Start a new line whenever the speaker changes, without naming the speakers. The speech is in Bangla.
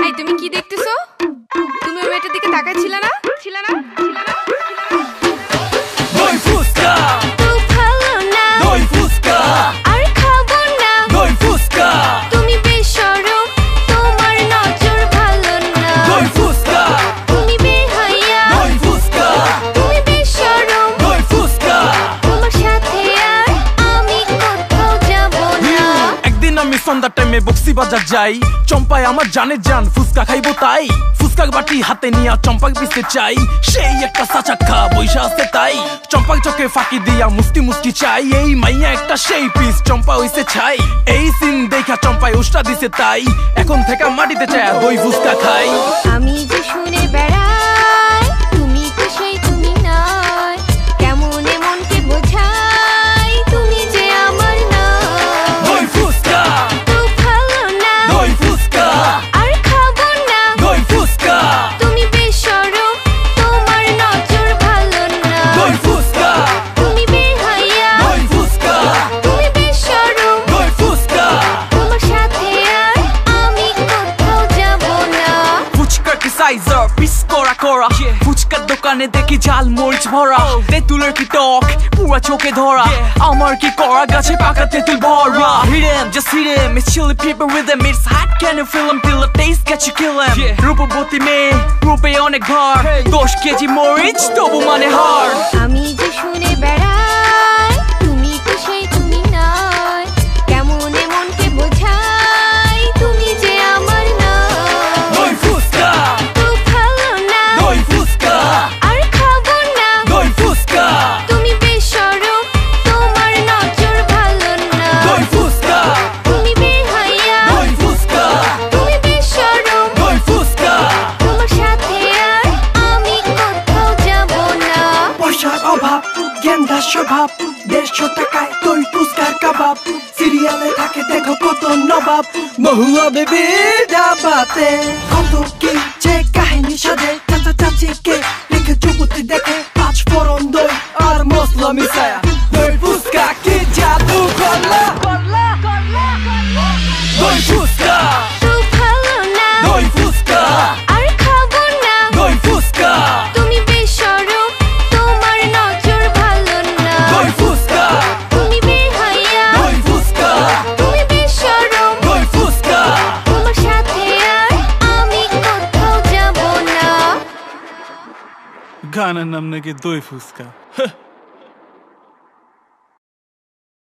এই তুমি কি দেখতেছো? তুমি ওই মেয়েটার দিকে তাকাচ্ছিলে না?
দই ফুসকা
তো ভালো না,
দই ফুসকা
আর খাবো না।
দই ফুসকা
তুমি বেশরম, তোমার নজর ভালো না।
দই ফুসকা
তুমি বেহায়া,
দই ফুসকা
তুমি বেশরম।
দই ফুসকা
তোমার সাথে আর আমি কোথাও যাব না।
একদিন আমি সন্ধ্যার টাইমে বক্সি বাজার যাই, চম্পায় আমার জানে জান ফুসকা খাইবো তাই ফুসকা বাটি হাতে নিয়া চম্পাক পিসতে চাই, সেই একটা সাচাক্ষা বৈশা আছে তাই চম্পাক চোখে ফাঁকি দিয়া মুস্তি মুস্তি চাই, এই মাইয়া একটা সেই পিস চম্পা হইছে ছাই, এই সিন দেখা চম্পায় উষ্টা দিছে তাই এখন থেকে মাটিতে চায় দই ফুসকা খাই।
আমি যে শুনে বেড়াই, তুমি তো সেই তুমি নয়, কেমন মনকে বোঝাই, তুমি যে আমার নয়।
দই ফুসকা
তো ভালো না,
দই ফুসকা
আর খাবো না।
দই ফুসকা
তুমি বেশরম, তোমার নজর ভালো না।
দই ফুসকা
তুমি বেহায়া,
দই ফুসকা
তুমি বেশরম।
দই ফুসকা
তোমার সাথে আর আমি কোথাও যাব না।
ফুচকা কি সাইজার পিস করা করা, ফুচকার দোকানে দেখি ঝাল মরিচ ভরা, তেঁতুলের কি টক পুরা চোখে ধরা, আমার কি করা গাছে পাকা তেঁতুল ভরা। Hit him, just hit him, it's chili pepper with him, it's hot, can you feel him, till the taste get you kill him. রূপবতী মেয়ে রূপে অনেক ভার, 10 কেজি মরিচ তবু মানে হার।
আমি যে শুনে বেড়াই, তুমি তো সেই তুমি নয়, কেমন মনকে বোঝাই, তুমি যে আমার নয়।
দই ফুসকা
তো ভালো না,
দই ফুসকা
আর খাবো না।
দই ফুসকা
তুমি বেশরম, তোমার নজর ভালো না।
দই ফুসকা
তুমি বেহায়া,
দই ফুসকা
তুমি বেশরম।
দই ফুসকা
তোমার সাথে আর আমি কোথাও যাব না।
পয়সার অভাব, গেন্দা স্বভাব, 150 টাকায় দই ফুসকার কাবাব, সিরিয়ালে থাকে দেখো কত নবাব, মহুয়া বেবির ডাবাতে কত কি যে কাহিনী সাজে, চাচা চাচিকে রেখে যুবতী দেখে 5 ফোড়ন দই আর মশলা মিশায়া, দই ফুসকা কি জাদু করলা।
দই ফুসকা
তো ভালো না,
দই ফুসকা
আর খাবো না।
দই ফুসকা
তুমি বেশরম, তোমার নজর ভালো না।
দই ফুসকা
তুমি বেহায়া,
দই ফুসকা
তুমি বেশরম।
দই ফুসকা
তোমার সাথে আর আমি কোথাও যাব না।
গানের নাম নাকি দই ফুসকা।